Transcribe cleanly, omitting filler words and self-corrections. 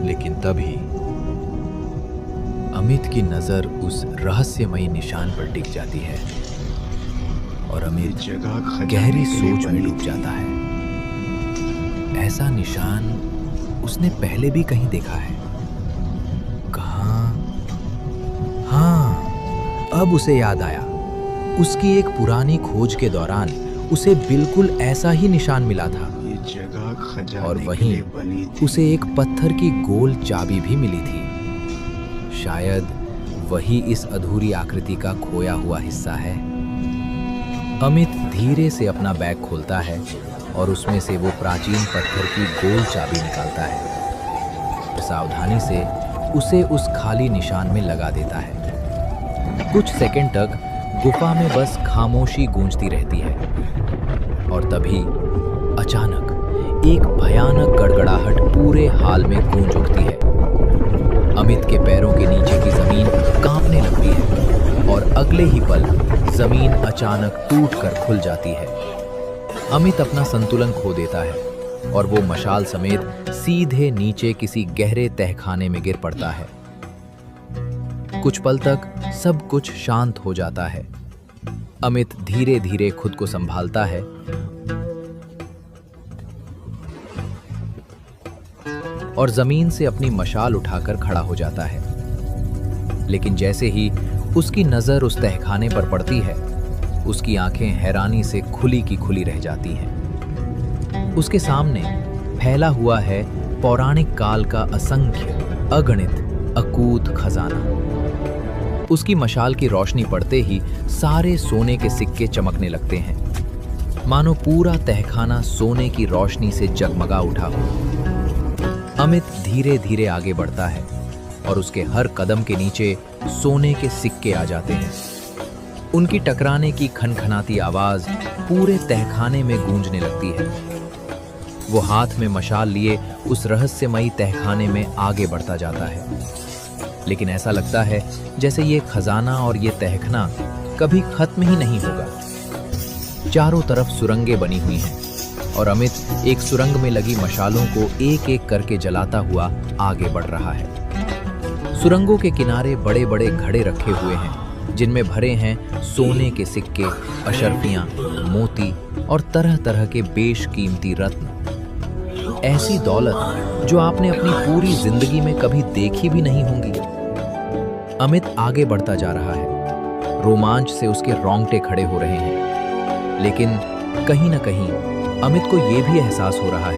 लेकिन तभी अमित की नजर उस रहस्यमयी निशान पर टिक जाती है और अमित गहरी सोच में डूब जाता है। ऐसा निशान उसने पहले भी कहीं देखा है। कहाँ? हाँ, अब उसे याद आया। उसकी एक पुरानी खोज के दौरान उसे बिल्कुल ऐसा ही निशान मिला था और वहीं उसे एक पत्थर की गोल चाबी भी मिली थी। शायद वही इस अधूरी आकृति का खोया हुआ हिस्सा है। अमित धीरे से अपना बैग खोलता है और उसमें से वो प्राचीन पत्थर की गोल चाबी निकालता है। सावधानी से उसे उस खाली निशान में लगा देता है। कुछ सेकंड तक गुफा में बस खामोशी गूंजती रहती है और तभी अचानक एक भयानक गड़गड़ाहट पूरे हाल में गूंज उठती है। अमित के पैरों के नीचे की जमीन कांपने लगती है और अगले ही पल जमीन अचानक टूटकर खुल जाती है। अमित अपना संतुलन खो देता है और वो मशाल समेत सीधे नीचे किसी गहरे तहखाने में गिर पड़ता है। कुछ पल तक सब कुछ शांत हो जाता है। अमित धीरे धीरे खुद को संभालता है और जमीन से अपनी मशाल उठाकर खड़ा हो जाता है। लेकिन जैसे ही उसकी नजर उस तहखाने पर पड़ती है, उसकी आंखें हैरानी से खुली की खुली रह जाती हैं। उसके सामने फैला हुआ है पौराणिक काल का असंख्य, अगणित, अकूत खजाना। उसकी मशाल की रोशनी पड़ते ही सारे सोने के सिक्के चमकने लगते हैं, मानो पूरा तहखाना सोने की रोशनी से जगमगा उठा हो। अमित धीरे धीरे आगे बढ़ता है और उसके हर कदम के नीचे सोने के सिक्के आ जाते हैं। उनकी टकराने की खनखनाती आवाज पूरे तहखाने में गूंजने लगती है। वो हाथ में मशाल लिए उस रहस्यमयी तहखाने में आगे बढ़ता जाता है, लेकिन ऐसा लगता है जैसे ये खजाना और ये तहखाना कभी खत्म ही नहीं होगा। चारों तरफ सुरंगें बनी हुई हैं और अमित एक सुरंग में लगी मशालों को एक एक करके जलाता हुआ आगे बढ़ रहा है। सुरंगों के किनारे बड़े बड़े घड़े रखे हुए हैं जिनमें भरे हैं सोने के सिक्के, अशर्फियां, मोती और तरह तरह के बेशकीमती रत्न। ऐसी दौलत जो आपने अपनी पूरी जिंदगी में कभी देखी भी नहीं होंगी। अमित आगे बढ़ता जा रहा है। रोमांच से उसके रोंगटे खड़े हो रहे हैं, लेकिन कहीं ना कहीं अमित को यह भी एहसास हो रहा है